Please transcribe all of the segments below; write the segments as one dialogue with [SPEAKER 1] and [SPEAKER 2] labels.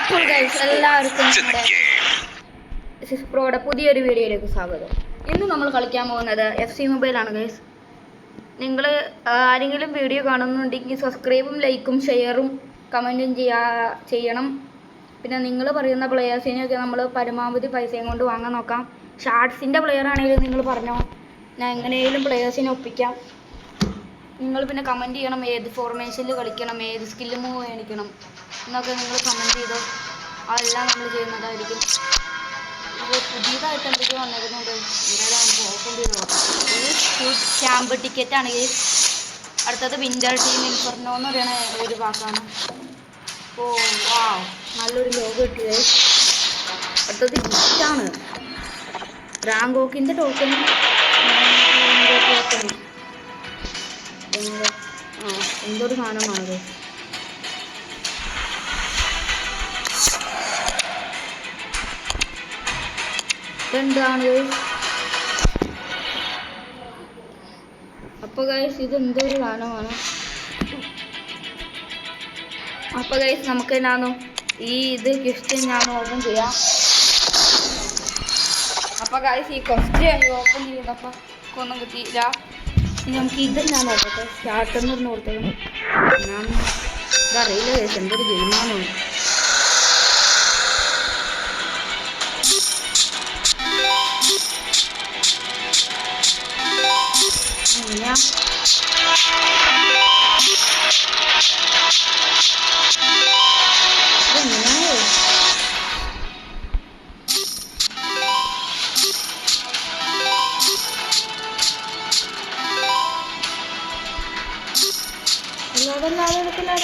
[SPEAKER 1] എല്ലാവർക്കും സിസ്പ്രോയുടെ പുതിയൊരു വീഡിയോയിലേക്ക് സ്വാഗതം. ഇന്ന് നമ്മൾ കളിക്കാൻ പോകുന്നത് FC മൊബൈലാണ് ഗൈസ്. നിങ്ങൾ ആരെങ്കിലും വീഡിയോ കാണുന്നുണ്ടെങ്കിൽ സബ്സ്ക്രൈബും ലൈക്കും ഷെയറും കമൻറ്റും ചെയ്യണം. പിന്നെ നിങ്ങൾ പറയുന്ന പ്ലെയേഴ്സിനെയൊക്കെ നമ്മൾ പരമാവധി പൈസയും കൊണ്ട് വാങ്ങാൻ നോക്കാം. ഷാർട്സിൻ്റെ പ്ലെയർ ആണെങ്കിലും നിങ്ങൾ പറഞ്ഞോ, ഞാൻ എങ്ങനെയും പ്ലെയേഴ്സിനെ ഒപ്പിക്കാം. നിങ്ങൾ പിന്നെ കമൻറ്റ് ചെയ്യണം, ഏത് ഫോർമേഷനിൽ കളിക്കണം, ഏത് സ്കില്ല് മൂവ് മേടിക്കണം എന്നൊക്കെ നിങ്ങൾ കമൻറ്റ് ചെയ്തോ. അതെല്ലാം നമ്മൾ ചെയ്യുന്നതായിരിക്കും. അപ്പോൾ പുതിയതായിട്ട് എന്തൊക്കെയോ വന്നിരുന്നുണ്ട്, എന്തായാലും നമുക്ക് ഓപ്പൺ ചെയ്ത് നോക്കാം. ഇത് ക്യാമ്പ് ടിക്കറ്റാണ്. അടുത്തത് വിൻ്റർ ടീം ഇൻഫർനോ എന്ന് പറയുന്ന ഒരു വാക്കാണ്. ഓ വാ, നല്ലൊരു ലോഗോ കിട്ടിയത്. അടുത്തത് ഗിഫ്റ്റാണ്, റാങ്കോക്കിൻ്റെ ടോക്കൺ. എന്തൊരു സാധനമാണത്. എന്താണ് അപ്പോൾ ഗൈസ്, ഇത് എന്തൊരു സാധനമാണ്. അപ്പോൾ ഗൈസ്, നമുക്ക് എന്നാണോ ഇത് ഗിഫ്റ്റ് ഞാൻ ഓപ്പൺ ചെയ്യാം. അപ്പോൾ ഗൈസ്, ഈ ക്വസ്റ്റ്യൻ ഓപ്പൺ ചെയ്യുന്നപ്പോൾ ഒന്നും കിട്ടിയില്ല. നമുക്ക് ഇത് ഞാൻ നോക്കട്ടെ. സ്റ്റാർട്ടെന്ന് പറഞ്ഞ് കൊടുത്തത് ഞാൻ ഇതറിയില്ല ഗൈസ്, എന്തൊരു ഗെയിമാണോ.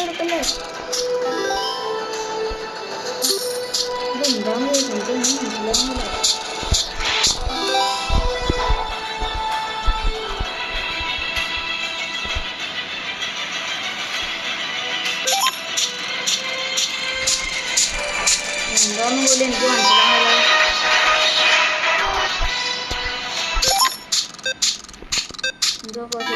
[SPEAKER 1] എടുക്കല്ലേ ഇതെന്താന്ന് എനിക്ക് മനസ്സിലാകുന്നില്ല. എന്താന്ന് പോലും എനിക്ക് മനസ്സിലാകുന്നില്ല. എന്തോ കുറച്ച്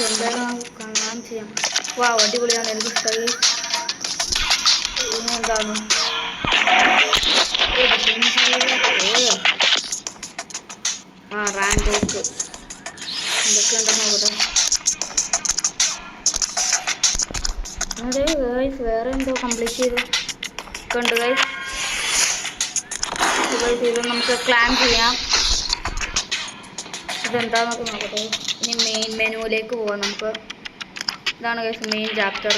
[SPEAKER 1] എന്തായാലും കാണാൻ ചെയ്യാം. വാ, അടിപൊളിയാണ്, എനിക്ക് ഇഷ്ടമായി. എന്താണ് റാങ്ക് ബുക്ക് എന്തൊക്കെ ഉണ്ടെന്ന് നോക്കട്ടെ. അതെ ഗൈസ്, വേറെ എന്തോ കംപ്ലീറ്റ് ചെയ്ത് കണ്ടു ഗൈസ്. ഇത് നമുക്ക് ക്ലാം ചെയ്യാം. ഇതെന്താന്നൊക്കെ നോക്കട്ടെ. ഇനി മെയിൻ മെനുവിലേക്ക് പോവാം നമുക്ക്. ഇതാണ് ഗൈസ് മെയിൻ ചാപ്റ്റർ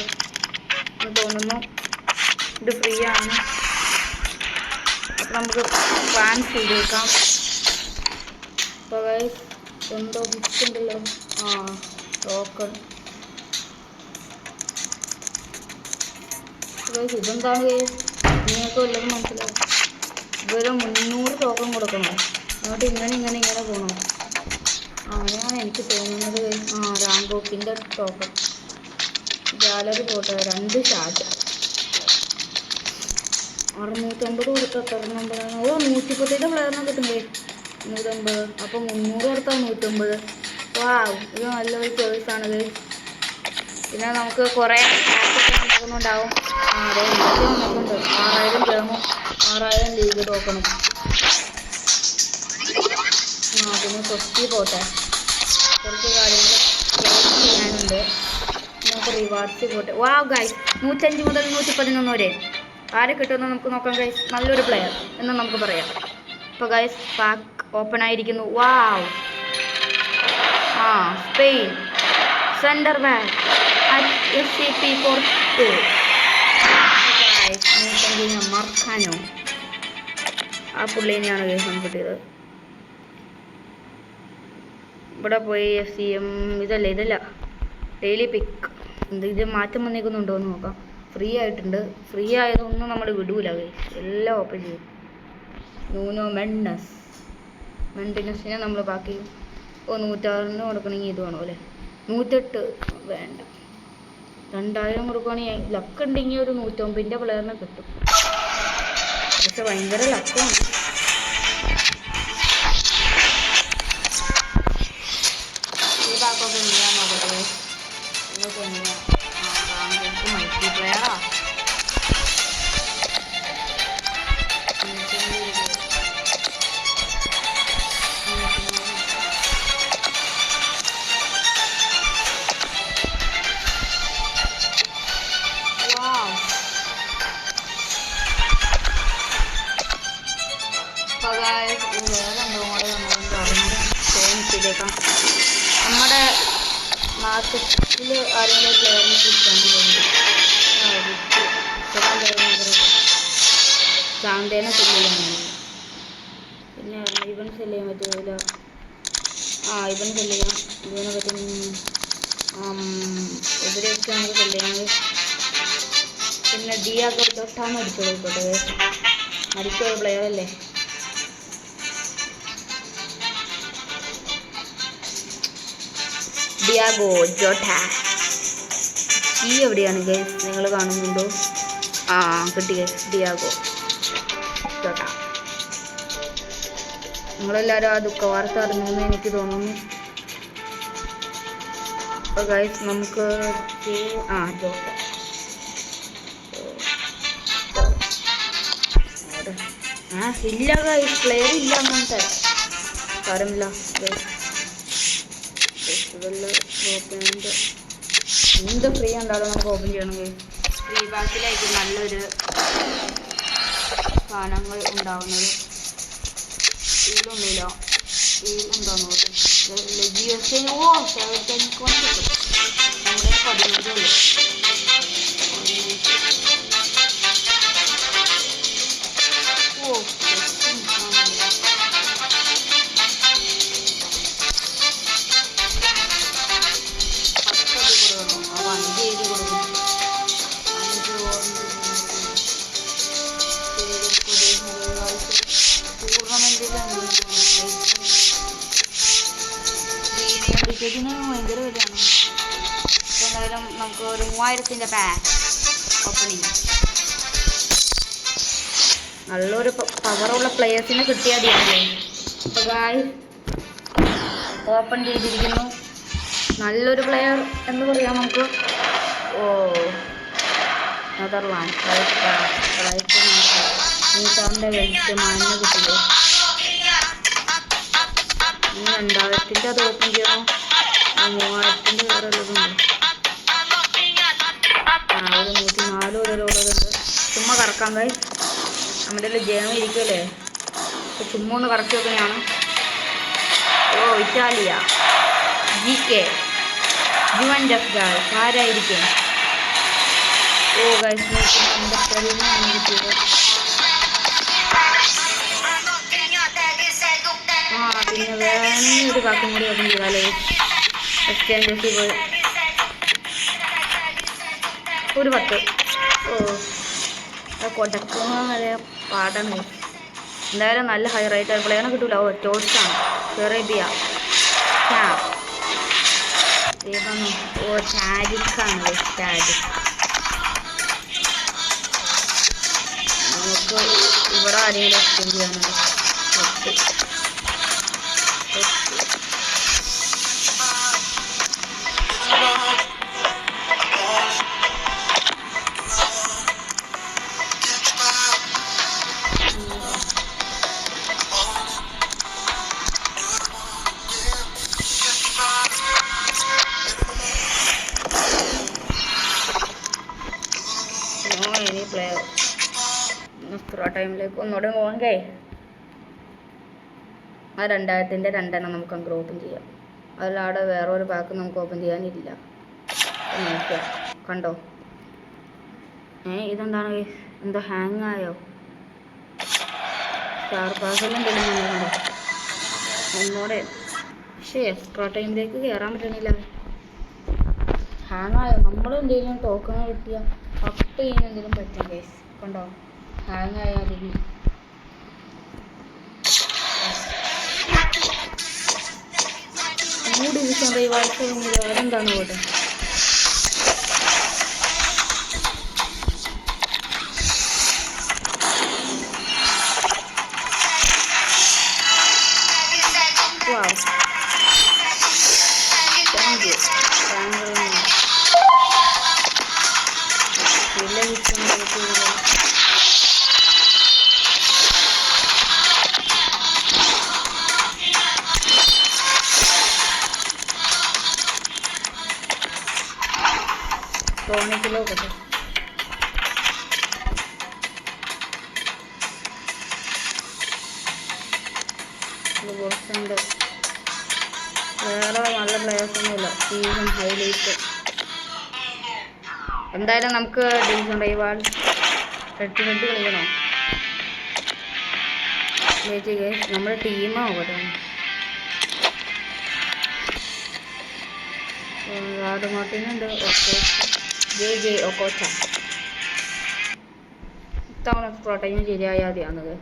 [SPEAKER 1] എന്ന് തോന്നുന്നു. ഇത് ഫ്രീ ആണ്. അപ്പം നമുക്ക് പ്ലാൻ ചെയ്ത് വെക്കാം. അപ്പോൾ ഗൈസ്, എന്തോ ഗിഫ്റ്റ് ഉണ്ടല്ലോ. Token guys. ഇതെന്താണ് ഗൈസ്, നിങ്ങൾക്ക് വല്ലതും മനസ്സിലാവും. ഇവരെ 300 ടോക്കൺ കൊടുക്കണം. എന്നിട്ട് ഇങ്ങനെ പോകണം. അങ്ങനെയാണ് എനിക്ക് തോന്നുന്നത്. റാങ്കോക്കിൻ്റെ ടോക്കൺ ഗാലറി പോട്ടെ. 2 ഷാർട്ട് 650 കൊടുത്ത നമ്പറാണ്. 137 പ്ലെയറിനെ കിട്ടും 150. അപ്പോൾ 300 കൊടുത്താൽ 150. വാ, ഇത് നല്ലൊരു ചോയ്സാണ്. പിന്നെ നമുക്ക് കുറേ ഉണ്ടാകുന്നുണ്ടാവും. അതെ, ഇതൊക്കെ വന്നിട്ടുണ്ട്. 6000 ഗ്രാമും 6000 ലീഗ് ടോക്കണും. പിന്നെ കൊസ്റ്റി പോട്ടെ, കുറച്ച് കാര്യങ്ങൾ ചെയ്യാനുണ്ട്. നമുക്ക് റിവാർഡ്സ് പോട്ടെ. വാ ഗൈസ്, 105 മുതൽ 111 വരെ ആരെ കിട്ടുമെന്ന് നമുക്ക് നോക്കാം ഗൈസ്. നല്ലൊരു പ്ലെയർ എന്ന് നമുക്ക് പറയാം. ഇപ്പോൾ ഗൈസ്, പാക്ക് ഓപ്പൺ ആയിരിക്കുന്നു. Wow, Spain centre back SCP Porto. Marcano, ആ പുള്ളീനെയാണ് ഗൈസ് നമുക്ക് കിട്ടിയത്. ഇവിടെ പോയി FCM ഇതല്ല ഡെയിലി പിക്ക്. ഇത് മാറ്റം വന്നേക്കുന്നുണ്ടോ എന്ന് നോക്കാം. ഫ്രീ ആയിട്ടുണ്ട്. ഫ്രീ ആയതൊന്നും നമ്മൾ വിടൂല ഗൈസ്, എല്ലാം ഓപ്പൺ ചെയ്യും. നൂനോ മെൻഡിനസിനെ നമ്മൾ ബാക്കി 106 കൊടുക്കണമെങ്കിൽ ഇത് വേണോ അല്ലേ. 108 വേണ്ട, 2000 കൊടുക്കുകയാണെങ്കിൽ ലക്ക് ഉണ്ടെങ്കിൽ ഒരു 109 പ്ലെയറിനെ കിട്ടും. പക്ഷെ ഭയങ്കര ലക്കാണ്. ഈ ബാക്കൊക്കെ ചെയ്യാൻ നോക്കട്ടെ. നിങ്ങൾക്ക് എങ്ങനെയാണ് മൾട്ടി പ്ലെയറാ? നമ്മുടെ മാർക്കറ്റിൽ ആരെങ്കിലും പ്ലെയറിനെ കിട്ടാൻ ചാന്തേനെ സെല് ചെയ്യാൻ. പിന്നെ ഇവൻ സെല് ചെയ്യാൻ പറ്റില്ല. ഇവൻ സെല് ചെയ്യാം. ഇവനെ പറ്റി എതിരെയൊക്കെ നമുക്ക് സെല് ചെയ്യാൻ. പിന്നെ ഡിയാഗോ ജോട്ടാന്ന് അടിച്ചു കൊടുക്കട്ടെ. മരിക്കൊരു പ്ലെയർ അല്ലേ. Diego Jota. ഈ എവിടെയാണ് ഗൈസ്? നിങ്ങൾ കാണുന്നുണ്ടോ? കിട്ടി ഗൈസ്. Diego Jota. നിങ്ങളെല്ലാവരും ആ ദുഃഖവാർത്ത അറിഞ്ഞെന്ന് എനിക്ക് തോന്നുന്നു. അപ്പോൾ ഗൈസ് നമുക്ക് ജോട്ട. ഇല്ല ഗൈസ്, പ്ലെയർ ഇല്ല. അങ്ങനത്തെ സാരമില്ല ഗൈസ്. എന്ത് ഫ്രീ ഉണ്ടാവും നമുക്ക് ഓപ്പൺ ചെയ്യണമെങ്കിൽ. ഫ്രീ ബാക്കിലായിരിക്കും നല്ലൊരു സാധനങ്ങൾ ഉണ്ടാവുന്നത്. ഇതിലൊന്നുമില്ല. ഇതിലുണ്ടോ നോക്കും. ജിയോസ് നമ്മുടെ 15 ഉള്ളൂ. ഇതിന് ഭയങ്കര വിലയാണ്. എന്തായാലും നമുക്ക് ഒരു 3000-ൻ്റെ പാക്ക് ഓപ്പണിങ്. നല്ലൊരു പവറുള്ള പ്ലെയേഴ്സിനെ കിട്ടിയാൽ മതിയല്ലേ. അപ്പോൾ ഗായ്സ് ഓപ്പൺ ചെയ്തിരിക്കുന്നു. നല്ലൊരു പ്ലെയർ എന്ന് പറയാം നമുക്ക്. നെതർലാൻഡ് നീട്ടാറിൻ്റെ വെൽറ്റ് മാനിനെ കിട്ടില്ലേ. 2000-ൻ്റെ അത് ഓപ്പൺ ചെയ്യണം. 3000-ൻ്റെ വേറെ ഉള്ളതുണ്ട്. ഒരു 104 ഉള്ളതുണ്ട്. ചുമ്മാ കറക്കാൻ കായ്. നമ്മുടെ ജയം ഇരിക്കുമല്ലേ. അപ്പോൾ ചുമ്മാ ഒന്ന് കറക്കി വെക്കുന്നതാണ്. Italia GK Juventus guys. ആരായിരിക്കും? ഗായ്സ് കിട്ടിയത്. പിന്നെ വേണമെങ്കിൽ ഒരു കാക്കും കൂടി ഓപ്പൺ ചെയ്താലേ. എക്സ്ചേഞ്ച് പോയി ഒരു 10. കൊടക്കുന്ന വരെ പാടാണ്. എന്തായാലും നല്ല ഹൈ റേറ്റ് പ്ലെയറിനെ കിട്ടൂല. ടോൾസാണ്. സെറേബിയ ടാരിക്കാണ്. ടാരിക് നമുക്ക് ഇവിടെ ആരെങ്കിലും എക്സ്ചേഞ്ച് ചെയ്യാനുണ്ട്. ഇനി പ്ലെയർ ടൈമിലേക്ക് ഒന്നുകൂടെ പോകണ്ടേ. 2000-ൻ്റെ 2 നമുക്ക് അങ്ങ് ഓപ്പൺ ചെയ്യാം. അതിലവിടെ വേറെ ഒരു പാക്ക് നമുക്ക് ഓപ്പൺ ചെയ്യാനില്ല. നോക്കാം. കണ്ടോ? ഇതെന്താണ്? എന്തോ ഹാങ് ആയോ? സ്റ്റാർ പാക്കെല്ലാം എന്തെങ്കിലും കണ്ടോ? ഒന്നുകൂടെ. പക്ഷേ എക്സ്ട്രാ ടൈമിലേക്ക് കയറാൻ പറ്റണില്ല. ഹാങ് ആയോ? നമ്മൾ എന്തെങ്കിലും ടോക്കൺ കിട്ടിയാൽ അപ്പ് ചെയ്യാൻ എന്തെങ്കിലും പറ്റും ഗൈസ്. കണ്ടോ? ഹാങ് ആയാൽ മതി. ഡിവിഷൻ റിവാർഡ്സ് അതെന്താണ് പോട്ടെ. ഉണ്ട്. വേറെ നല്ല പ്ലെയേഴ്സൊന്നുമില്ല. ടീമും ഹൈലൈറ്റ്. എന്തായാലും നമുക്ക് ഡിവിഷൻ റൈവാൾ ഹെഡ് കളിക്കണോ? നമ്മുടെ ടീമാ ഓരോ മാർട്ടിനുണ്ട്. ഒക്കോച്ച ഇത്തവണ പ്രോട്ടീൻ ശരിയായാൽ മതിയാണത്.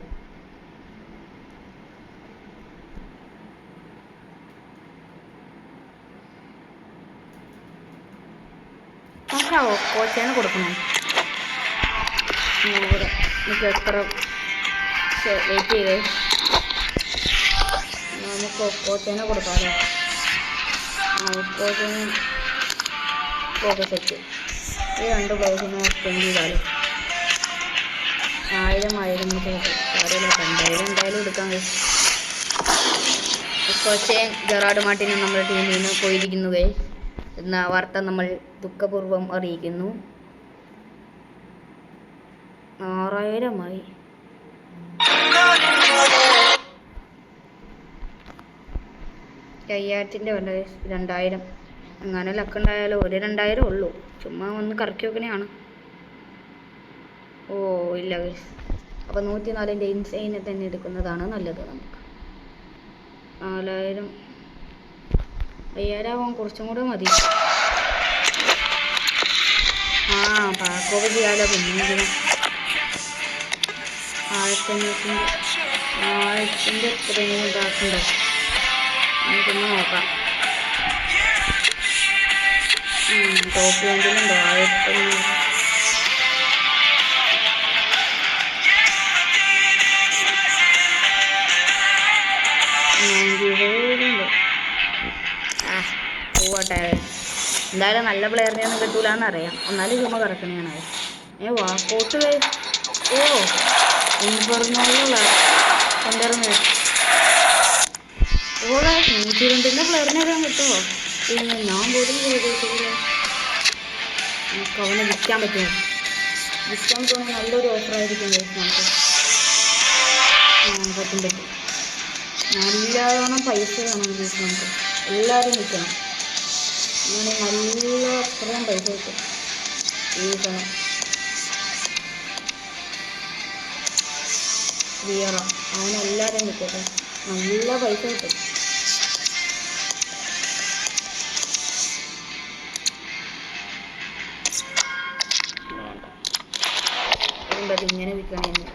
[SPEAKER 1] ഒക്കോച്ചേനെ കൊടുക്കണം. നമുക്ക് എത്ര വെയിറ്റ് ചെയ്തേ, നമുക്ക് ഒക്കോച്ചേനെ കൊടുക്കാമല്ലോ. ഒക്കോച്ചേനെ സെറ്റ് ഈ 2 പ്ലേസിനെ സ്പെൻഡ് ചെയ്താലും 1000 കാര്യമില്ല. 2000 എന്തായാലും എടുക്കാൻ കഴിയും. ഒക്കോച്ചയും ജെറാർഡ് മാർട്ടിനും നമ്മുടെ ടീമിൽ നിന്ന് പോയിരിക്കുന്നു എന്ന വാർത്ത നമ്മൾ ദുഃഖപൂർവ്വം അറിയിക്കുന്നു. 6000 5000ൻ്റെ വേണ്ട. 2000 അങ്ങനെ ലക്കുണ്ടായാലോ. ഒരു 2000 ഉള്ളൂ. ചുമ്മാ ഒന്ന് കറക്കി വെക്കണയാണ്. ഓ ഇല്ല ഗൈസ്. അപ്പോൾ 104ൻ്റെ ഇൻസൈനെ തന്നെ എടുക്കുന്നതാണ് നല്ലത്. നമുക്ക് 4000 5000 ആവാൻ കുറച്ചും കൂടെ മതി. പാക്കോവ് ചെയ്യാലോ. പിന്നെ 1500 എത്രയും ഇതാക്കണ്ടോ? നമുക്കൊന്ന് നോക്കാം. ടോപ്പ് വേണ്ടിലുണ്ടോ? 1500 പോവട്ടെ. എന്തായാലും നല്ല പ്ലെയറിനെ ഒന്നും കിട്ടൂലെന്ന് അറിയാം. എന്നാലും ചുമ്മാ കറക്കണയാണ്. വാക്കൗട്ട്. ഓ ഇൻഫർമോളുള്ള കൊണ്ടുവരുന്നത്. ഓളെ 102ൻ്റെ പ്ലെയറിനെ അറിയാൻ കിട്ടുമോ? പിന്നെ ഞാൻ പോലും ചെയ്തിട്ടില്ല. നമുക്ക് അവനെ വിൽക്കാൻ പറ്റുമോ? വിൽക്കാൻ തോന്നുന്നു നല്ലൊരു ഓഫറായിരിക്കും നമുക്ക്. പറ്റും. നല്ലവണ്ണം പൈസ വേണം നമുക്ക്. എല്ലാവരും വിൽക്കണം. അങ്ങനെ നല്ല അത്രയും പൈസ കിട്ടും. വിൽക്കണം. വിയറ അവനെല്ലാവരും വിൽക്കട്ടെ. നല്ല പൈസ കിട്ടും. ഇങ്ങനെ വിൽക്കണേന്ന്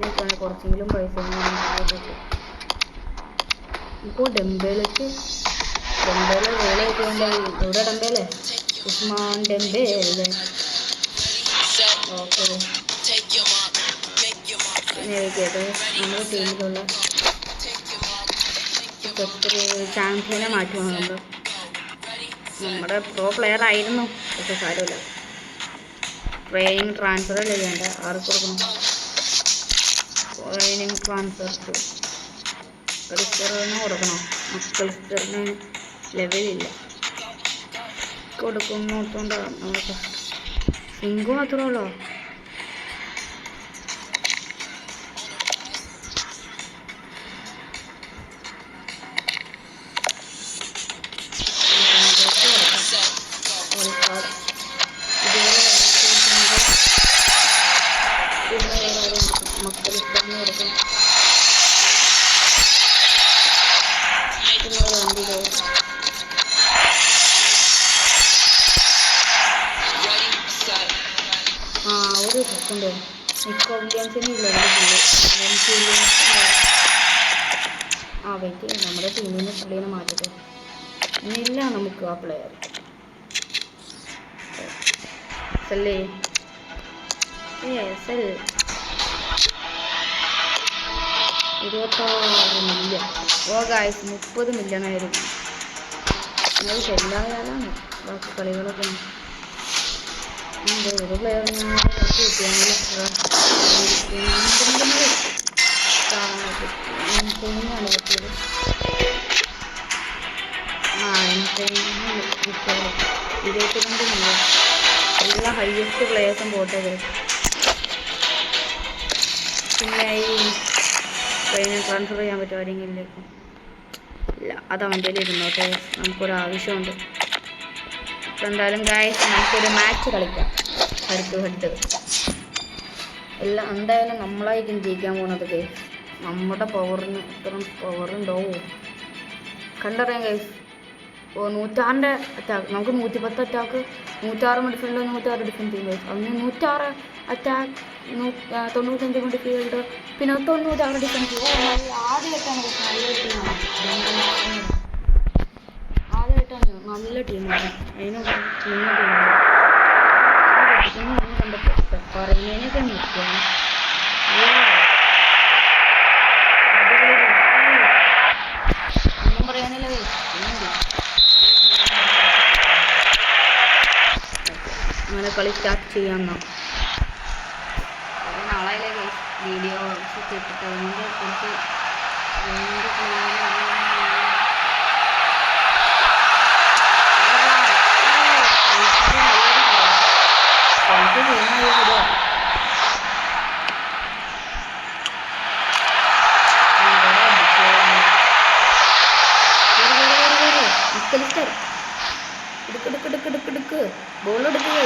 [SPEAKER 1] വിൽക്കണേ കുറച്ചെങ്കിലും പൈസ കിട്ടും. ഇപ്പോൾ ഡംബേലൊക്കെ വേളയൊക്കെ ഉണ്ട്. ഇവിടെ ഡംബേലേ ഉസ്മാൻ ഡംബേല്. ഓക്കെ കേട്ടോ. നമ്മുടെ ടീമിലുള്ള ചാമ്പ്യനെ മാറ്റുവാണ്. നമ്മുടെ പ്രോ പ്ലെയർ ആയിരുന്നു. പക്ഷെ സാരമില്ല. ട്രെയിനിങ് ട്രാൻസ്ഫർ അല്ലേ വേണ്ട. ആർക്ക് കൊടുക്കണം? ട്രെയിനിങ് ട്രാൻസ്ഫർ ക്രിസ്റ്ററിന് കൊടുക്കണോ? ക്രിസ്റ്ററിന് ലെവലില്ല. കൊടുക്കുന്നു ഓർത്തോണ്ടാണ് നമുക്ക്. സിംഗു മാത്രമേ ഉള്ളൂ. ക്രിസ്റ്ററിന് കൊടുക്കണം. ഒരു സെക്കൻഡ്. നിക്കോ വില്യംസിന് ഇല്ല. വെയിറ്റ് ചെയ്യാം. നമ്മുടെ ടീമിൽ നിന്ന് പുള്ളിനെ മാറ്റട്ടെ. ഇന്നില്ല നമുക്ക് ആ പ്ലെയർ അല്ലേ. 26 മില്യൺ. ഗായ്സ് 30 മില്യൺ ആയിരുന്നു. അത് ശരിയായാലാണ് ബാക്കി കളികളൊക്കെ. ഒരു പ്ലെയറിന് കിട്ടിയാണെങ്കിൽ പറ്റിയത്. കിട്ടിയത് 22 മില്യൺ. എല്ലാ ഹൈയസ്റ്റ് പ്ലെയേഴ്സും പോട്ടത്. പിന്നെ ഈ കൊറേനെ ട്രാൻസ്ഫർ ചെയ്യാൻ പറ്റും ആരെങ്കിലേക്ക്? ഇല്ല, അത് അവൻ്റെ ഇരുന്നോട്ടെ, നമുക്കൊരാവശ്യമുണ്ട്. അപ്പോൾ എന്തായാലും ഗായ്സ് നമുക്കൊരു മാച്ച് കളിക്കാം, ഹെഡ് ടു ഹെഡ്. എല്ലാം എന്തായാലും നമ്മളായിരിക്കും ജയിക്കാൻ പോകുന്നത് ഗൈസ്. നമ്മുടെ പവറിന് ഇത്രയും പവറുണ്ടോ കണ്ടറിയാം ഗൈസ്. 106 അറ്റാക്ക്, നമുക്ക് 110 അറ്റാക്ക്, 106 മിഡ്ഫീൽഡ്, 106 ഡിഫൻസ് ചെയ്യും ഗൈസ്. അതിന് 106 അറ്റാക്ക്, 95 മിഡ്ഫീൽഡ്, പിന്നെ 96 ഡിഫൻസ്. ആദ്യമായിട്ടാണ് നല്ലൊരു ടീമാണ്, ആദ്യമായിട്ടാണ് നല്ല ടീമാണ്. അതിനൊക്കെ കണ്ടപ്പോൾ പറയുന്നതിനൊക്കെ നിൽക്കുകയാണ്. ഒന്നും പറയാനില്ല ഗൈസ്. അങ്ങനെ കളി സ്റ്റാർട്ട് ചെയ്യാമെന്നോ? കുറേ നാളായില്ലേ ഗൈസ് വീഡിയോ ഇട്ടിട്ട്. അതിൻ്റെ കുറച്ച് ബോൾ എടുക്കുക.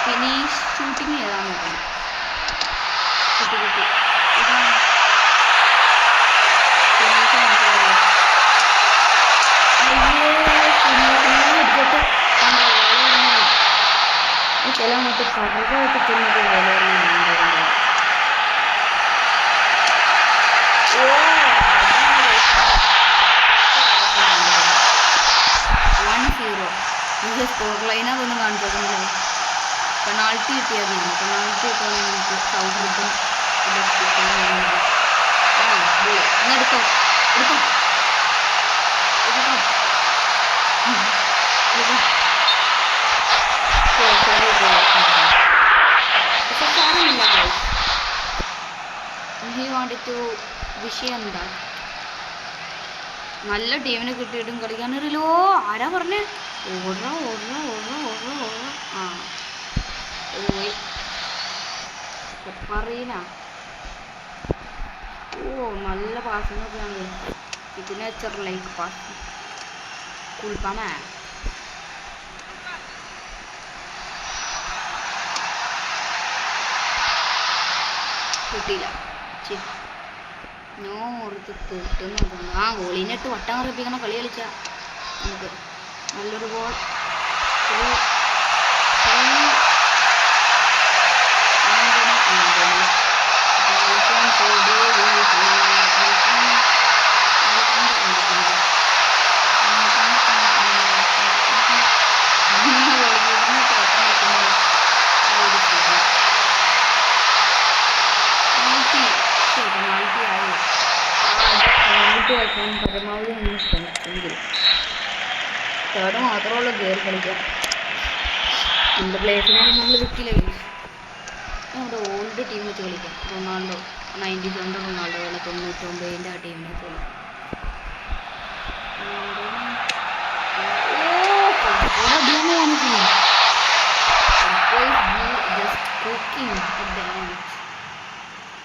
[SPEAKER 1] ഫിനിഷ് ഷൂട്ടിങ് ചെയ്താൽ നോക്കണം. കുട്ടി ചില മറ്റേ കറവായിട്ട് ചെന്നിട്ട് സ്കോർ ലൈനതൊന്നും കാണിച്ചേക്കുന്നില്ല. പെനാൾട്ടി കിട്ടിയതാണ്. പെനാൾട്ടി കിട്ടാൻ നമുക്ക് സൗഹൃദം എടുത്തോ എടുത്തോ വിഷയം എന്താ? നല്ല ടീമിനെ കിട്ടിയിട്ടും കളിക്കാനൊരു ആരാ പറഞ്ഞേ? ഓട ആ പോയി പറയന. നല്ല പാസിനൊക്കെയാണ് സിഗ്നേച്ചർ ലൈക്ക് പാസ്. കുളിപ്പാമേ കിട്ടിയില്ല. കിട്ടുന്നുണ്ട്. ഗോളിനിട്ട് വട്ടം കറിപ്പിക്കണ കളി കളിച്ചാൽ നമുക്ക് നല്ലൊരു ഗോൾ. പരമാവധി നമ്മൾ ശ്രമിച്ചെങ്കിലും തേർഡ് മാത്രമുള്ള ഗെയിം കളിക്കാം. നമ്മുടെ പ്ലേസിനെ നമ്മൾ വിൽക്കില്ല. നമ്മുടെ ഓൾഡ് ടീം വെച്ച് കളിക്കാം. റൊണാൾഡോ 97 റൊണാൾഡോ പോലെ 99 ആ ടീമിനെ കളിക്കാം.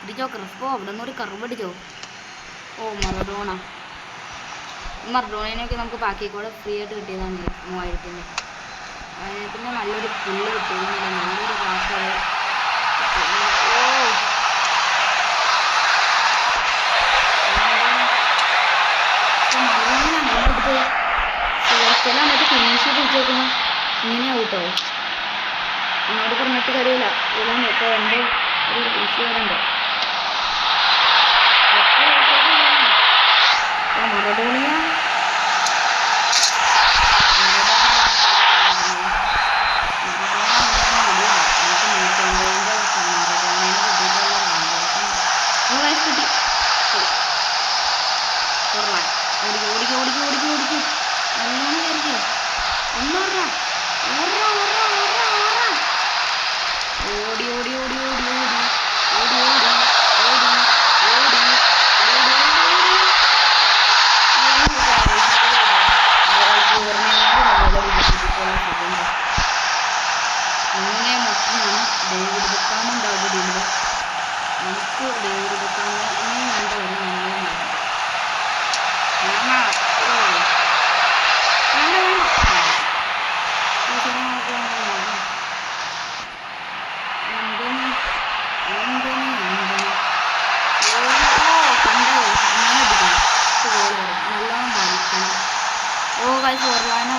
[SPEAKER 1] ഇടിച്ചോ ക്രിസ്പോ അവിടെ നിന്ന് ഒരു കറുപടിച്ചോ. മറഡോണയൊക്കെ നമുക്ക് ബാക്കിക്കൂടെ ഫ്രീ ആയിട്ട് കിട്ടിയതാണ് 3000. പിന്നെ നല്ലൊരു പുല്ല് കിട്ടിയിരുന്നില്ല, നല്ലൊരു ക്ലാസ്. ചില മറ്റേ ഫിനിഷ് പിടിച്ചേക്കുന്നു ഇങ്ങനെയാ കൂട്ടോ. എന്നോട് പറഞ്ഞിട്ട് കാര്യമില്ല. ഇതാണ് ഇപ്പോൾ എൻ്റെ ഒരു വിഷയമുണ്ട്. മറഡോണിയ ഓടി ഓടി ഓടി ഓടി ഓടി ഓടി ഓടി ഓടി ഓടി ഓടി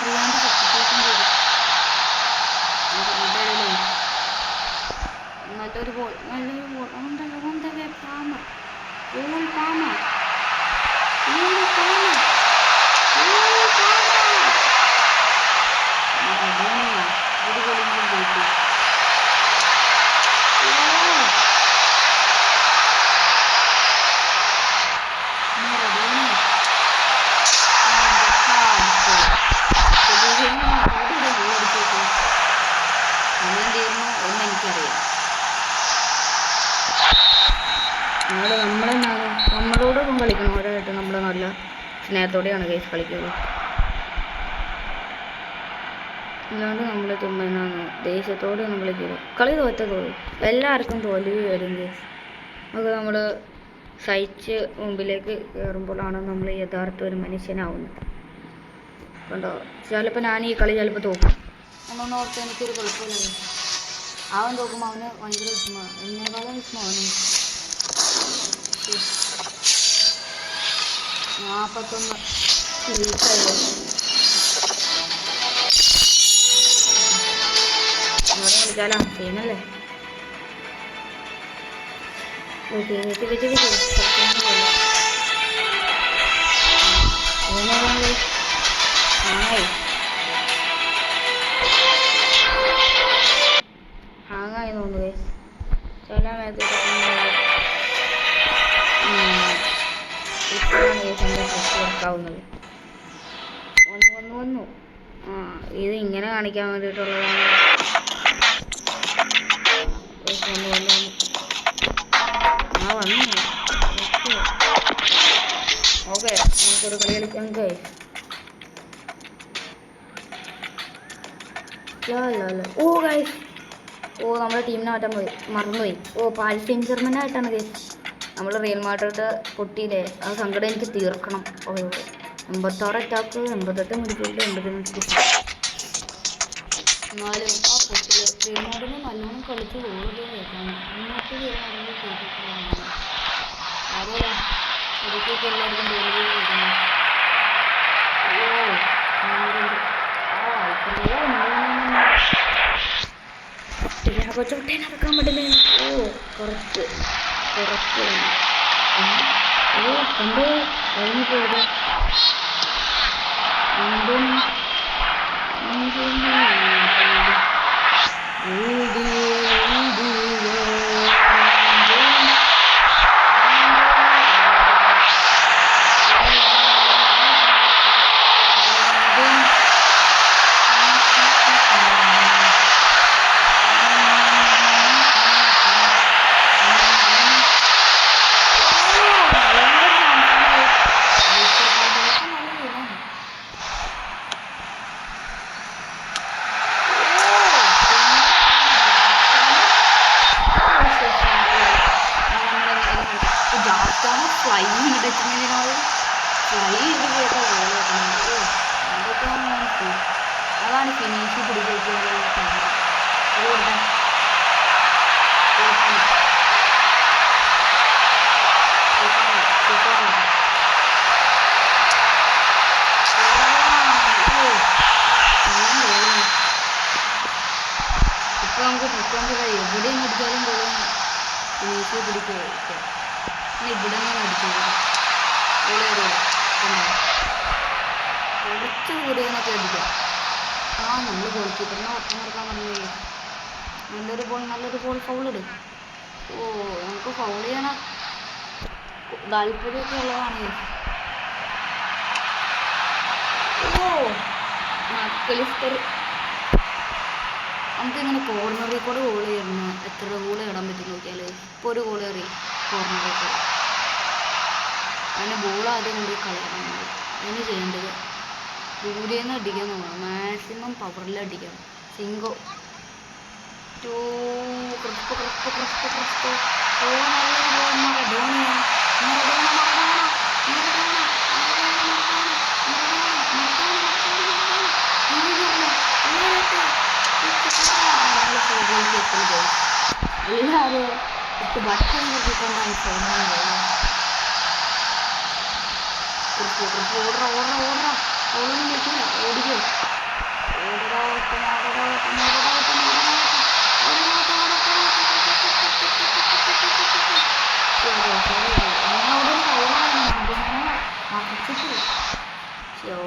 [SPEAKER 1] അറിയാണ്ട് നല്ലൊരു ബോൾ പാമ നമ്മളോടൊപ്പം കളിക്കണവരായിട്ട് നമ്മൾ നല്ല സ്നേഹത്തോടെയാണ് കേസ് കളിക്കുന്നത്. അല്ലാണ്ട് നമ്മൾ തുമ്മെന്നാണ് ദേഷ്യത്തോടെയാണ് കളിക്കുന്നത്. കളി തോറ്റ എല്ലാവർക്കും തോൽവി വരും കേസ്. അത് നമ്മൾ സഹിച്ച് മുമ്പിലേക്ക് കയറുമ്പോഴാണ് നമ്മൾ യഥാർത്ഥ ഒരു മനുഷ്യനാവുന്നത്. കണ്ടോ, ചിലപ്പോൾ ഞാൻ ഈ കളി ചിലപ്പോൾ തോക്കും എന്നൊന്നും ഓർത്ത് എനിക്കൊരു കുഴപ്പമില്ല. അവൻ തോക്കുമ്പോൾ അവന് ഭയങ്കര വിഷമമാണ്, എന്നേക്കാളും വിഷമമാണ്. 41 ലീക്കായി കളിച്ചാലോ സീനല്ലേ. ഹാങ്ങായി തോന്നുന്നു ചില മേത്ത് ഇപ്പോഴാണ് എൻ്റെ ഡ്രസ് വർക്കാവുന്നത്. വന്നു ഇത് ഇങ്ങനെ കാണിക്കാൻ വേണ്ടിയിട്ടുള്ളതാണ്. വന്നു ഓക്കെ, നമുക്കൊരു കളി കളിക്കാൻ നമ്മുടെ ടീമിനെ മാറ്റാൻ മറന്നുപോയി. പാരീസ് സെയിന്റ് ജർമ്മൻ ആയിട്ടാണ് ഗൈസ്. നമ്മൾ റിയൽ മാഡ്രിഡ് പൊട്ടിയില്ലേ, ആ സങ്കടം എനിക്ക് തീർക്കണം. 86 അറ്റാക്ക്, 88 മിനിറ്റ്, 80 മിനിറ്റ്. എന്നാലും ആ പൊട്ടില് റിയൽ മാഡ്രിഡ് നല്ലോണം കളിച്ച് ഗോളൊക്കെ കേൾക്കണം. എന്നിട്ട് റിയൽ മാഡ്രിഡ് ചെയ്തിട്ടാണ് അതുപോലെ ഇടയ്ക്കൊക്കെ എല്ലാവർക്കും തോൽവി കേൾക്കണം. കൊച്ചോട്ടേനെ ഇറക്കാൻ പറ്റില്ല. കുറച്ച് കണ്ടോ കഴിഞ്ഞു പോയത്. അതാണ് ഫിനിഷ് പിടിച്ചു. ഇപ്പൊ നമുക്ക് ട്രിപ്പാൻ എവിടെയും അടിച്ചാലും പോകും. ഫിനിഷ് പിടിക്കുക ഇവിടെ നിന്ന് അടിച്ചു കുറച്ച് കൂടിയെന്നൊക്കെ അടിക്കാം. നമ്മൾ ഗോൾ കീപ്പറിനെ ഒറ്റ നിർത്താൻ പറഞ്ഞു. നല്ലൊരു ബോൾ ഫൗളിടും. നമുക്ക് ഫൗൾ ചെയ്യണ താല്പര്യമൊക്കെ ഉള്ളതാണ്. മക്കളിസ്റ്റർ നമുക്കിങ്ങനെ കോർണറിൽ കൂടെ ഗോൾ ചെയ്യണം. എത്ര ഗോൾ ഇടാൻ പറ്റും നോക്കിയാൽ. ഇപ്പോൾ ഒരു ഗോൾ കയറി കോർണറിൽ കൂടെ. അതിന് ബോൾ ആദ്യം കൊണ്ട് കളയണം. അതിന് ചെയ്യേണ്ടത് ദൂരെന്ന് അടിക്കാൻ നോക്കണം. മാക്സിമം പവറിൽ അടിക്കണം. സിംഗോ ക്രിസ്പോ ഓ നല്ലൊരു goal Maradona Maradona Maradona Maradona എല്ലാവരും ഇട്ട് ഭക്ഷണം നോക്കിക്കൊണ്ടാണ് പോകുന്നത്. ഓടറ ഓടറ ഓടറ ഓടൊന്നും വിളിക്കില്ല, ഓടിക്കോ ഓടോട്ടം ഓടോട്ടം ഓടോട്ടം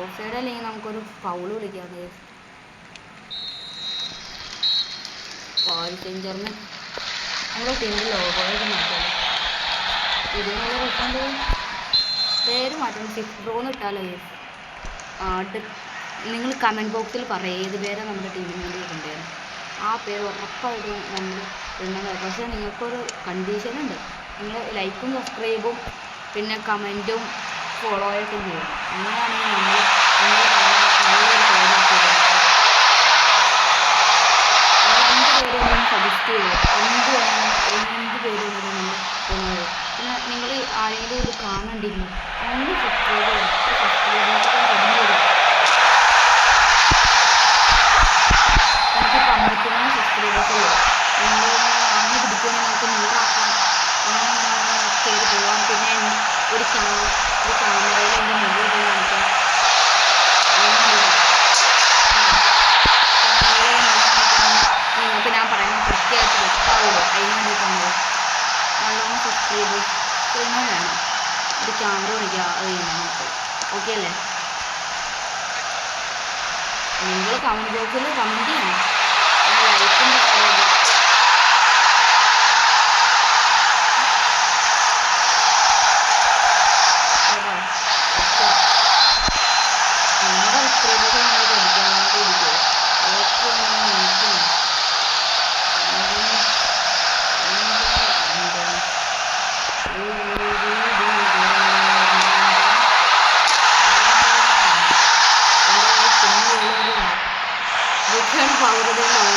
[SPEAKER 1] ഓഫ്സൈഡ് അല്ലെങ്കിൽ നമുക്കൊരു ഫൗള് വിളിക്കാം. പാരിസ് സെന്റ് ജർമ്മൻ നമ്മുടെ ടീമിൽ ലോഗോയൊക്കെ മാറ്റാം. ഇതിനുള്ള റെക്കോണ്ട് പേര് മാറ്റണം, സിക്സ് ബ്രോന്ന് ഇട്ടാലോ. നിങ്ങൾ കമൻറ്റ് ബോക്സിൽ പറയാം ഏത് പേരാണ് നമ്മുടെ ടീമിന് വേണ്ടി കൊണ്ടുവരാൻ. ആ പേര് ഉറപ്പായിട്ടും നമ്മൾ ഇടുന്നത്. പക്ഷേ നിങ്ങൾക്കൊരു കണ്ടീഷനുണ്ട്, നിങ്ങൾ ലൈക്കും സബ്സ്ക്രൈബും പിന്നെ കമൻറ്റും ഫോളോയൊക്കെ ചെയ്യണം. അങ്ങനെയാണെങ്കിൽ നമ്മൾ നല്ലൊരു പേര് സജസ്റ്റ് ചെയ്യുക. എന്ത് പേര് നമ്മൾ തോന്നുന്നത്. പിന്നെ നിങ്ങൾ ആരെങ്കിലും ഇത് കാണണ്ടില്ല ഒന്ന് സബ്സ്ക്രൈബ് ചെയ്യുക. എനിക്ക് 53 സബ്സ്ക്രൈബേഴ്സ് ഉള്ളൂ. നിങ്ങൾ ആദ്യം പിടിക്കുകയാണെങ്കിൽ നമുക്ക് 100 അങ്ങനെ ചെയ്ത് പോകാം. പിന്നെ ഒരു ക്യാമറയിൽ എൻ്റെ മുന്നിൽ പോയി കാണിക്കാം. നിങ്ങൾക്ക് ഞാൻ പറയുന്നത് കൃത്യമായിട്ട് വ്യക്തമാവുള്ളൂ. അതിന് വേണ്ടിയിട്ടാണ് നല്ലോണം സബ്സ്ക്രൈബ് ചെയ്യുന്നത് വേണം. ഒരു ക്യാമറ വിളിക്കുക നമുക്ക്. ഓക്കെ അല്ലേ? നിങ്ങൾ കമൻറ്റ് ബോക്സിൽ കമൻറ്റ് ചെയ്യണം. ലൈക്കും സബ്സ്ക്രൈബ് നമ്മുടെ സബ്സ്ക്രൈബേഴ്സ് നമ്മൾ പഠിക്കാനായിട്ട് ഇരിക്കും. ഓക്കെ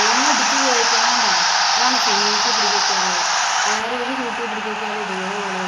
[SPEAKER 1] ഒന്നടിച്ച് കഴിക്കാനാണ്. അതാണ് ഫിനിഷ് പിടിക്കാറ്. വേറെ ഒരു ഷൂട്ട് പിടിക്കാറ് ഇതേപോലെ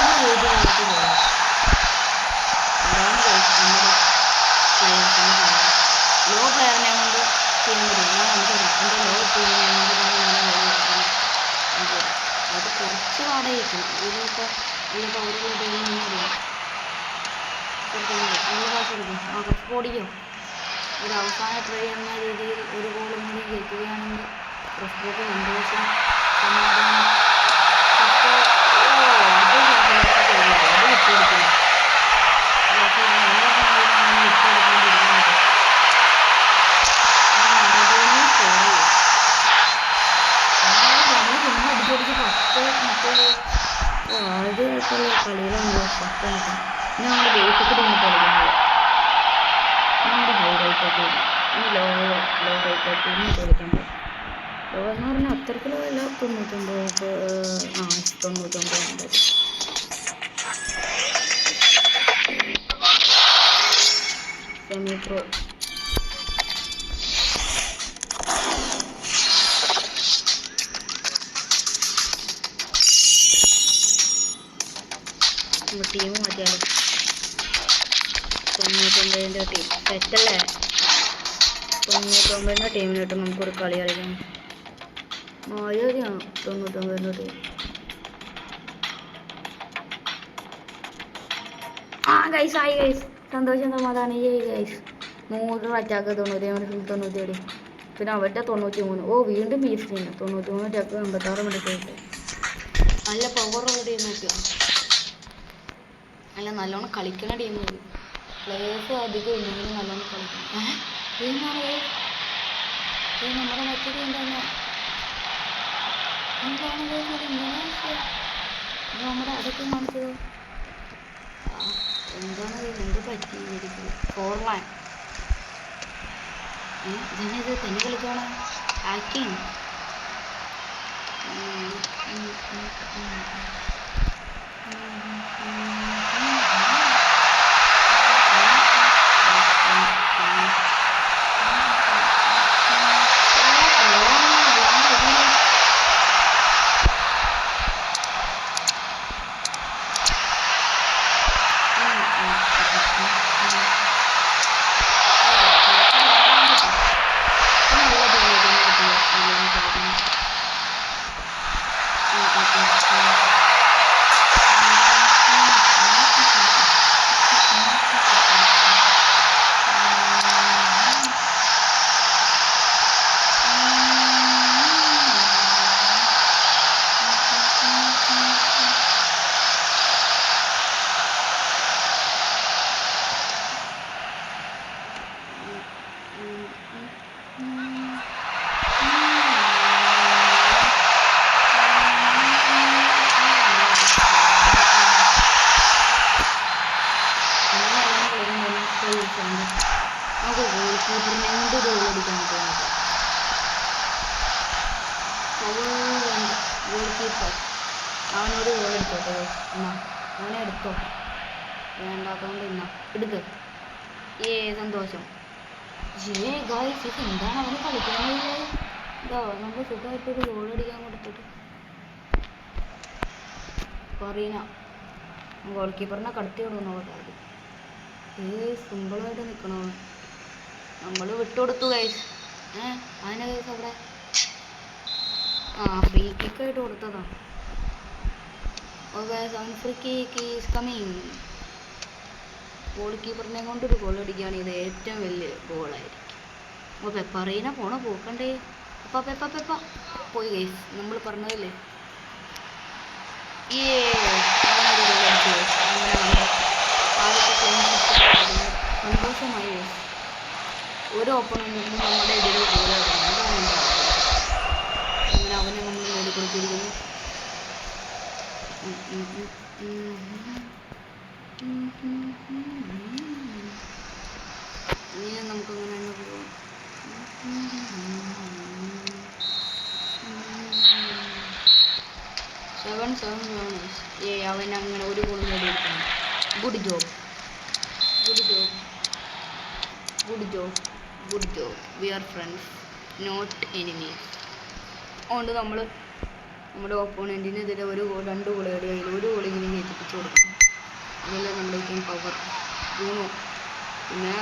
[SPEAKER 1] അങ്ങനെയൊക്കെ അടിക്കാൻ പറ്റും. നമ്മുടെ കോർണർ പോയി. ലോ പ്ലെയറിനെ കൊണ്ട് ചെയ്യാൻ പറ്റും. നമുക്കറിയാം എൻ്റെ ലോ ടീമിനെ കൊണ്ട് അത് കുറച്ച് പാടായിരിക്കും. ഇതിപ്പോൾ അവരുടെ ടീമിനറിയാം. നല്ല ക്ലാസ് എടുക്കും. കുറച്ച് ഓടിക്കോ. ഒരു അവസാന ട്രൈ എന്ന രീതിയിൽ ഒരു ഗോളും കൂടി ജയിക്കുകയാണെങ്കിൽ ക്രിസ്പോക്ക് സന്തോഷം സമാധാനം. അത് വിട്ടുകൊടുക്കില്ല. ആദ്യമായിട്ടുള്ള കളിയിലാണ് ഫസ്റ്റ് നിൽക്കുന്നത്. ഇനി നമ്മുടെ ബേസിക് ടീമിൽ കളിക്കുന്നത് നമ്മുടെ ഹൈലൈറ്റ് ടീം. ഇനി ലോ ഹൈലൈറ്റ് ടീമിൽ കളിക്കാൻ പോകും. ലോ എന്ന് പറഞ്ഞാൽ അത്രയ്ക്ക് ലോ അല്ല, 99 സെമി പ്രോ. ടീം മാറ്റിയാലോ? 99 ടീം സെറ്റല്ലേ? 99 ടീമിനായിട്ട് നമുക്കൊരു കളി കളിക്കാം. മായാണ് 99 ടീം. ഗൈസ് ആയി ഗൈസ്. സന്തോഷം സമാധാനം ഗൈസ്. 100 അറ്റാക്ക് 97. പിന്നെ അവരുടെ 93. ഓ വീണ്ടും ബീസ്റ്റ് 93 അറ്റാക്ക് 56 മിനിറ്റ്. നല്ല പവറുള്ള ടീം നോക്കിയാണ്. അല്ല നല്ലോണം കളിക്കണ ടീം പ്ലേയേഴ്സ് അധികം ഇല്ലെങ്കിലും നല്ലോണം കളിക്കണം. എന്താണ് നമ്മുടെ മറ്റൊരു എന്താണ് ഇന്തോനേഷ്യ നമ്മുടെ അതൊക്കെ കാണിച്ചത് എന്താണ് എന്ത് പറ്റിയിരിക്കും. ഫോർലാൻ ഇതിനത് തന്നെ കളിക്കുകയാണ് ആക്ടിങ്. നമുക്ക് ഗോൾ കീപ്പറിനെ കൊണ്ട് ഗോൾ അടിക്കാൻ തോന്നുന്നത്. ഗോൾ കീപ്പർ അവനോട് ഗോൾ എടുത്തോട്ടെ. എന്നാ അവനെ എടുത്തോ, വേണ്ടാത്തോണ്ട് ഇന്നാ എടുക്ക്. സന്തോഷം. ഗായ്സ് ഇത് എന്താണ് അവന് കളിക്കുന്നത്? ഇതാ നമുക്ക് സുഖമായിട്ടൊരു ഗോൾ അടിക്കാൻ കൊടുത്തിട്ട് പറീന ഗോൾ കീപ്പറിനെ കടത്തി വിടുന്നുള്ള കാര്യം. സിമ്പിളായിട്ട് നിൽക്കണോ നമ്മൾ വിട്ടുകൊടുത്തു ഗൈസ്. അതിനെ ഗൈസ് അവിടെ ഫ്രീ കിക്കായിട്ട് കൊടുത്തതാണ്. അവൻ free kick is coming. Goal കീപ്പറിനെ കൊണ്ടൊരു ഗോൾ അടിക്കുകയാണ് ഇത് ഏറ്റവും വലിയ ഗോളായിരിക്കും. അപ്പോൾ പെപ്പറീന പോണ പോക്കണ്ടേ. പെപ്പ പോയി ഗൈസ്, നമ്മൾ പറഞ്ഞതല്ലേ. അവനൊരു ഗോൾ അടിച്ചു. അങ്ങനെ ആദ്യത്തെ സന്തോഷമായി. ഒരു ഓപ്പണന്റും നമ്മുടെ ഇതിൽ ഗോളായിരുന്നു. അതാണ് അങ്ങനെ അവനെ നമ്മൾ നേടിക്കൊടുത്തിരിക്കുന്നു. ഇനി നമുക്കങ്ങനെ തന്നെ പോകാം. സെവൻ അവൻ അങ്ങനെ ഒരു ഗോൾ നേടിയിരിക്കുന്നു. Good job we are friends not enemies. അതുകൊണ്ട് നമ്മൾ നമ്മുടെ ഓപ്പോണൻറ്റിനെതിരെ രണ്ട് ഗോൾ നേടിയാൽ ഒരു ഗോളിങ്ങനെ കയറ്റിപ്പിച്ച് കൊടുക്കണം. അതല്ലേ നമ്മുടെ ടീം പവർ. ബ്രൂണോ പിന്നെ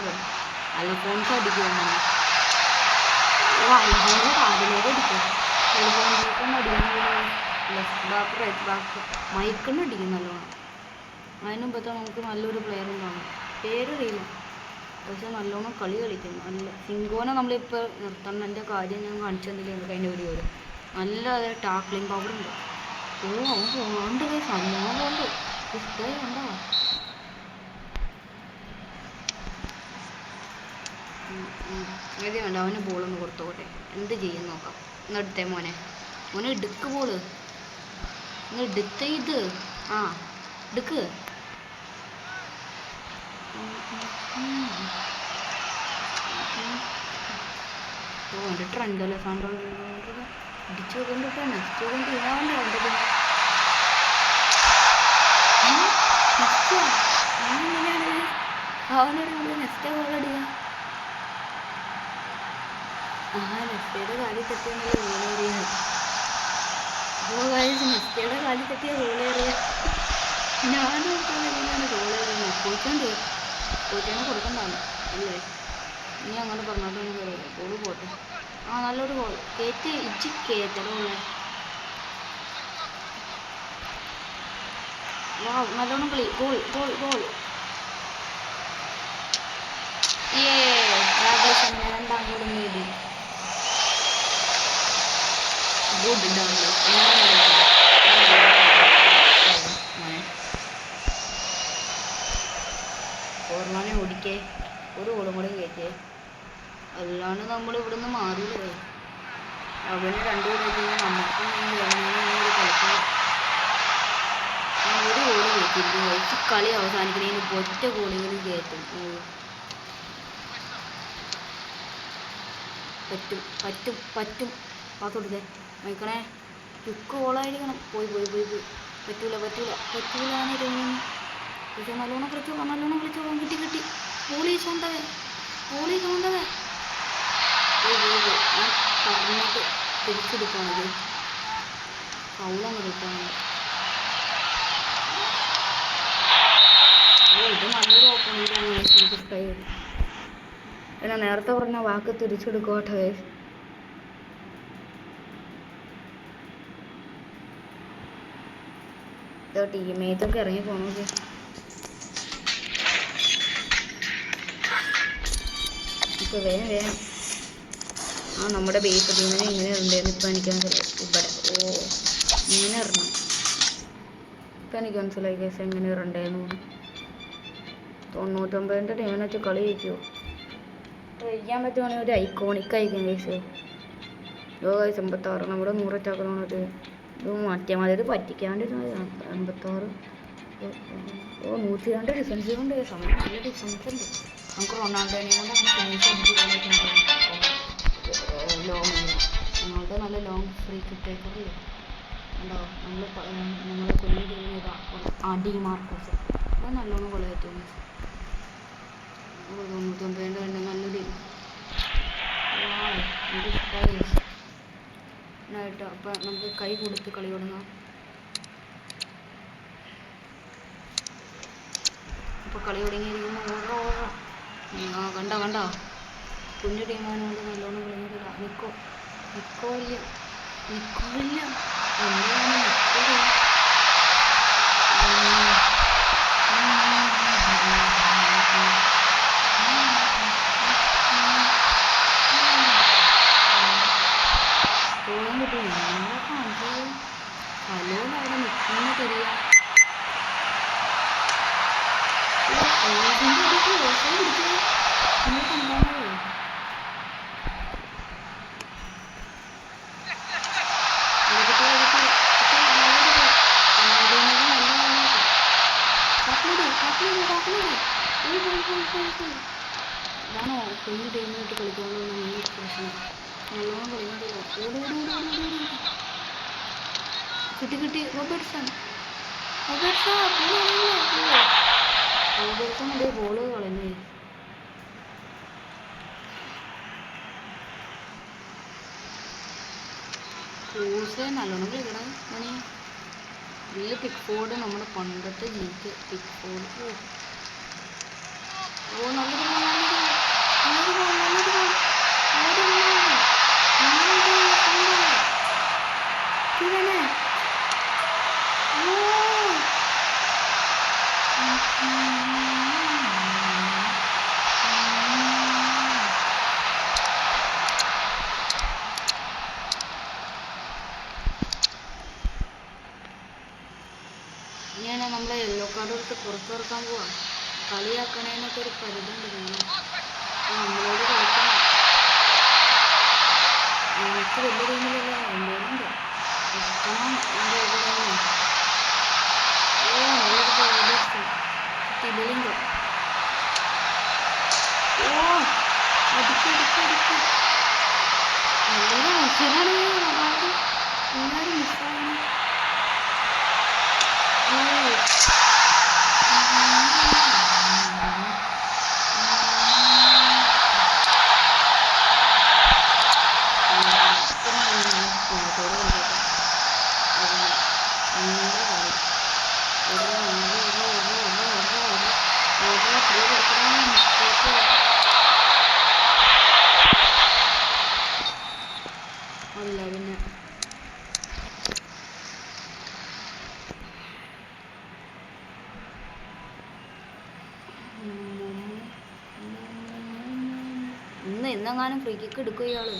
[SPEAKER 1] അൽഫോൺസ് അടിക്കുകയാണ്. അതിലേക്ക് അടിക്കും. അൽഫോൺസിനെ അടിക്കാൻ ലെഫ്റ്റ് ബാക്ക് റൈറ്റ് ബാക്ക് മൈക്കിളിന് അടിക്കും നല്ലോണം. അതിന് മുമ്പത്തെ നമുക്ക് നല്ലൊരു പ്ലെയർ ഉണ്ടാകും, പേരറിയില്ല, പക്ഷെ നല്ലോണം കളി കളിക്കും. നല്ല സിങ്കോനെ നമ്മളിപ്പോൾ നിർത്തണതിൻ്റെ കാര്യം ഞാൻ കാണിച്ചു തന്നില്ല കഴിഞ്ഞ വീഡിയോയിൽ. നല്ല ടാക്ലിംഗ് പവർ ഉണ്ട്. അവൻ പോകാണ്ട് നല്ലോണം പോകണ്ട്. ഇഷ്ടമായി കണ്ടോ. വേണ്ട അവന് ബോളൊന്ന് കൊടുത്തോട്ടെ, എന്ത് ചെയ്യും നോക്കാം. ഒന്ന് എടുത്തേ മോനെ എടുക്ക് ബോള്, ഒന്ന് എടുത്ത ഇത് എടുക്ക്. അവൻ്റെ ട്രെൻഡല്ലേ സാൻഡ്രോ ഇടിച്ചു കൊണ്ടിട്ട് നെക്സ്റ്റ് കൊണ്ട് ഇതാവണ്ടേ അവൻ്റെ അങ്ങനെയാണ് അവനൊരു നെക്സ്റ്റ് ഗോളടിക്കുക. നെക്സ്റ്റയുടെ കാലിൽ തെറ്റിയെങ്കിൽ ഗോളേറിയ. നെക്സ്റ്റയുടെ കാലിൽ തെറ്റിയ ഗോളേറിയ. ഞാനും എങ്ങനെയാണ് ഗോളേറിയുന്നത്. കോച്ചാണ് കൊടുക്കണ്ടാണ് അല്ലേ. ഇനി അങ്ങനെ പറഞ്ഞോട്ടൊന്നും കയറില്ല. ഗോള് പോട്ടെ. നല്ലൊരു ഗോൾ കേറ്റലുള്ള നല്ലോണം കളി. ഗോൾ രണ്ടാം ഗോൾ നേടി. ഗുഡ് അടിക്കേ, ഒരു ഗോളും കൂടി കയറ്റേ, അല്ലാണ്ട് നമ്മൾ ഇവിടുന്ന് മാറിയില്ലേ. അവന് 2 ഗോൾ കഴിഞ്ഞാൽ നമുക്കും കളിക്കുക. ഒരു ഗോള് കയറ്റിയിരിക്കും. കളി അവസാനിക്കുന്നതിന് ഒറ്റ ഗോളുകളും കയറ്റും. പറ്റും പറ്റും പറ്റും. പാസ് കൊടുത്തേ വയ്ക്കണേ. ചുക്ക് ഗോളായിരിക്കണം. പോയി പോയി പോയി പോയി. പറ്റൂല പറ്റൂല പറ്റൂലാന്ന് തോന്നുന്നു. പക്ഷെ നല്ലോണം കളിച്ചു കിട്ടി കിട്ടി. പോലീസ് കൊണ്ടവേ ഞാൻ പറഞ്ഞിട്ട് തിരിച്ചെടുക്കുകയാണത്. ഫൗളങ്ങ് കിട്ടാണ്. ഇത് നല്ലൊരു ഓപ്പണിംഗാണ്. എനിക്ക് ഇഷ്ടമായി. പിന്നെ നേരത്തെ പറഞ്ഞ വാക്ക് തിരിച്ചെടുക്കട്ടെ. ടീമേറ്റൊക്കെ ഇറങ്ങി പോണത്. ഇപ്പൊ വേഗം നമ്മുടെ ബേസ് ടീമിനെ ഇങ്ങനെ ഇടേന്ന് ഇപ്പം എനിക്ക് മനസ്സിലായി. ഇവിടെ ഇങ്ങനെ ഇടണം. ഇപ്പം എനിക്ക് മനസ്സിലായി കേസ് എങ്ങനെ ഇടണ്ടേന്ന്. 99ൻ്റെ ടീമിനെ വെച്ച് കളി ജയിക്കുമോ? ജയിക്കാൻ പറ്റുവാണെങ്കിൽ ഒരു ഐക്കോണിക് ആയിരിക്കും കേസ്. 56 നമ്മുടെ 100 ചാക്കണത്. ഇത് മാറ്റിയാൽ മതി. ഇത് പറ്റിക്കാണ്ട് 86. 102 ഡിഫൻസ് കൊണ്ട് സമയം നല്ല ഡിഫൻസ് ഉണ്ട്. നമുക്ക് റൊണാൾഡോനെ കൊണ്ട് റൊണാൾഡോ നല്ല ലോങ് ഫ്രീ കിട്ടേക്കറില്ലേ ഉണ്ടോ. നമ്മൾ കുഞ്ഞു ടീം ഡി മാർക്കോസ് അത് നല്ലോണം കൊല പറ്റും. 99 വേണ്ട നല്ലൊരു എനിക്ക് ഇഷ്ടമായി ായിട്ട്. അപ്പം നമുക്ക് കൈ കൊടുത്ത് കളി തുടങ്ങാം. അപ്പോൾ കളി തുടങ്ങിയിരിക്കുമ്പോൾ കണ്ടോ കുഞ്ഞു ടീമാനോട് നല്ലോണം കളിഞ്ഞിട്ടില്ല. നിക്കോ ഇല്ല എന്താണ് അവിടെ നിൽക്കുന്ന തരിക. ഇതാണോ കുഞ്ഞു ടീമായിട്ട് കളിക്കാനുള്ള മെയിൻ പ്രശ്നം. നല്ലോണം കളിക്കുന്നില്ല. കിട്ടി റോബർട്ട്സൺ അതേ ബോള് കളഞ്ഞേ. ക്രൂസ് നല്ലോണം കളിക്കണം. മണി വലിയ പിക്ഫോർഡ് നമ്മുടെ പണ്ടത്തെ ജീക്ക് പിക്ഫോർഡ്. ഇങ്ങനെ നമ്മളെ യെല്ലോ കാർഡ് എടുത്ത് പുറത്തിറക്കാൻ പോവാ. കളിയാക്കണേനൊക്കെ ഒരു പരിധിയുണ്ട്. നമ്മളോട് കളിക്കണം. എനിക്ക് വലിയ ടീമിലല്ല എന്തേലുണ്ട് കളിക്കണം. എൻ്റെ എവിടെയാണ് നല്ലൊരു തിബലിംഗം. അടിക്ക് നല്ലൊരു അവസരമാണ്. എല്ലാവരും മിസ്സാണ്. അല്ല പിന്നെ ഇന്നെങ്ങാനും ഫ്രീ കിക്ക് എടുക്കും ഇയാള്.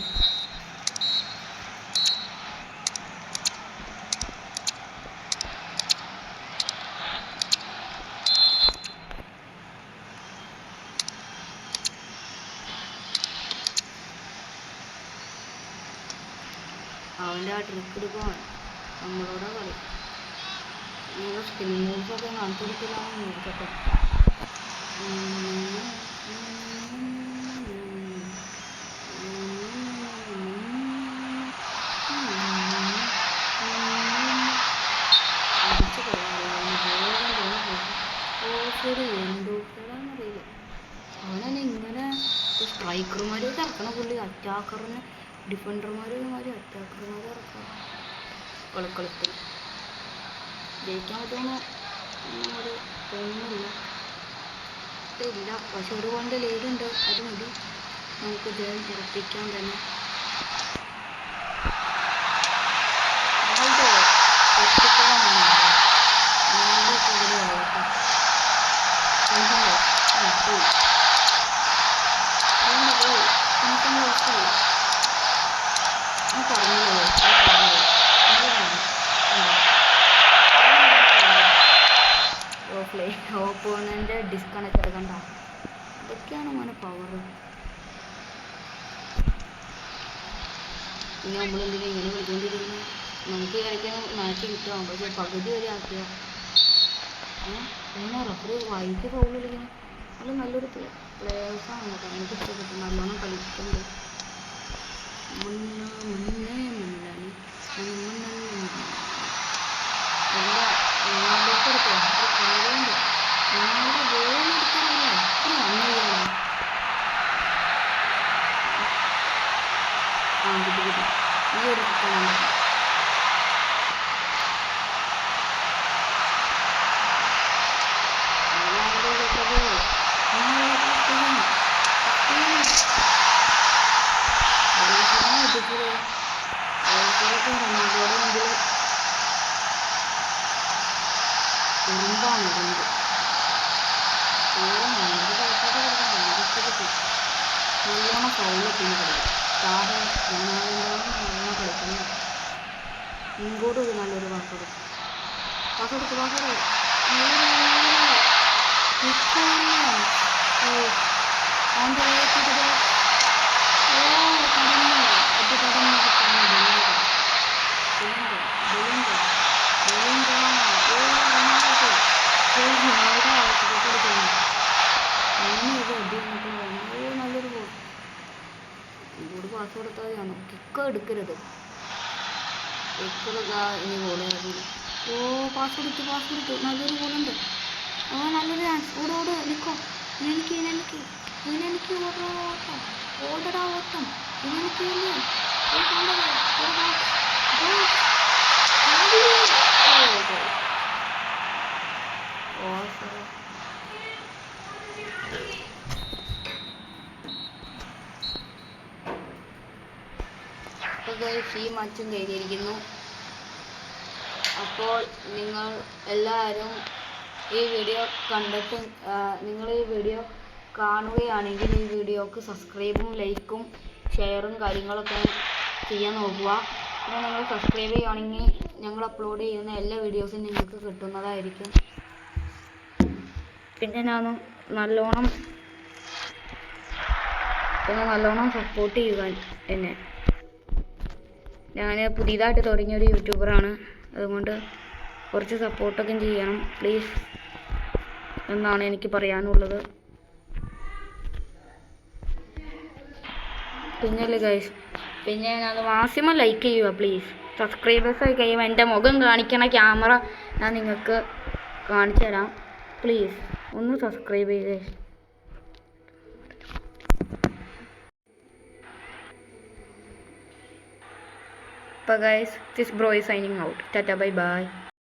[SPEAKER 1] അവൻ്റെ ആ ട്രിക്ക് എടുക്കുവാൻ നമ്മളോടെ കളി. നമ്മുടെ സ്കിൽ മൂവ്സൊക്കെ കാണിച്ചു കൊടുക്കില്ലാണ് മൂവ്സൊക്കെ. എന്തോടാന്നറിയില്ല അവനെ ഇങ്ങനെ സ്ട്രൈക്കർമാരൊക്കെ ഇറക്കണം പുള്ളി. അറ്റാക്കറിന് ഡിഫൻഡർമാരുമാര് അറ്റാക്കർമാർ ഇറക്കാം കളിക്കളത്തിൽ. ജയിക്കാൻ പറ്റുമെന്ന് ഒരു തോന്നുന്നില്ല. ഇല്ല, പക്ഷെ ഒരു കൊണ്ട് ലീഡുണ്ട്. അത് മതി നമുക്ക് ജയം ഉറപ്പിക്കാൻ തന്നെ. ഓപ്പോണന്റ് ഡിസ്കണക്ട് എടുക്കണ്ട. ഇതൊക്കെയാണ് മോനെ പവർ. പിന്നെ നമ്മളെന്തിനാ ഇങ്ങനെ വിളിച്ചുകൊണ്ടിരിക്കുന്നത്? നമുക്ക് കളിക്കാൻ മാച്ച് കിട്ടും. പക്ഷെ പകുതി വരെ ആക്കിയ അങ്ങനെ റഫറി വൈകി ഫൗൾ കളിക്കുന്നത്. അത് നല്ലൊരു പ്ലേയേഴ്സാണ് കേട്ടോ. എനിക്ക് ഇഷ്ടപ്പെട്ടു. നല്ലോണം കളിക്കുന്നുണ്ട്. ഈ ഒരു ഉറുമ്പാണ് ഉറുമ്പ്. നല്ലോണം ഫൗളൊക്കെ കളിക്കും. താഴെ നല്ലോണം കളിക്കുന്നു. ഇങ്ങോട്ട് ഒരു നല്ലൊരു പാസ്സെടുക്കും. നല്ലൊരു ഇങ്ങോട്ട് പാസ് കൊടുത്താൽ മതിയാണോ? കിക്ക് എടുക്കരുത്. ഇനി ഗോളായിരുന്നു. ഓ പാസ് കൊടുത്തു. നല്ലൊരു ഗോളുണ്ട്. നല്ലൊരു ചാൻസ്. ഓട് നിൽക്കോ. ഇനെനിക്ക് ഓടടാ ഓട്ടം. ഇനെനിക്ക് ഈ മാച്ചും കഴിഞ്ഞിരിക്കുന്നു. അപ്പോൾ നിങ്ങൾ എല്ലാവരും ഈ വീഡിയോ കണ്ടിട്ട് നിങ്ങൾ ഈ വീഡിയോ കാണുകയാണെങ്കിൽ ഈ വീഡിയോക്ക് സബ്സ്ക്രൈബും ലൈക്കും ഷെയറും കാര്യങ്ങളൊക്കെ ചെയ്യാൻ നോക്കുക. പിന്നെ നിങ്ങൾ സബ്സ്ക്രൈബ് ചെയ്യുകയാണെങ്കിൽ ഞങ്ങൾ അപ്ലോഡ് ചെയ്യുന്ന എല്ലാ വീഡിയോസും നിങ്ങൾക്ക് കിട്ടുന്നതായിരിക്കും. പിന്നെ നല്ലോണം സപ്പോർട്ട് ചെയ്യുക എന്നെ. ഞാൻ പുതിയതായിട്ട് തുടങ്ങിയൊരു യൂട്യൂബറാണ്. അതുകൊണ്ട് കുറച്ച് സപ്പോർട്ടൊക്കെ ചെയ്യണം പ്ലീസ് എന്നാണ് എനിക്ക് പറയാനുള്ളത്. പിന്നല്ലേ ഗൈസ്, പിന്നെ ഞാൻ മാക്സിമം ലൈക്ക് ചെയ്യുക പ്ലീസ്. സബ്സ്ക്രൈബേഴ്സായി കഴിയുമ്പോൾ എൻ്റെ മുഖം കാണിക്കണ ക്യാമറ ഞാൻ നിങ്ങൾക്ക് കാണിച്ചു തരാം. പ്ലീസ് ഒന്ന് സബ്സ്ക്രൈബ് ചെയ്യുക. അപ്പോൾ guys, this bro is signing out. Tata, bye bye.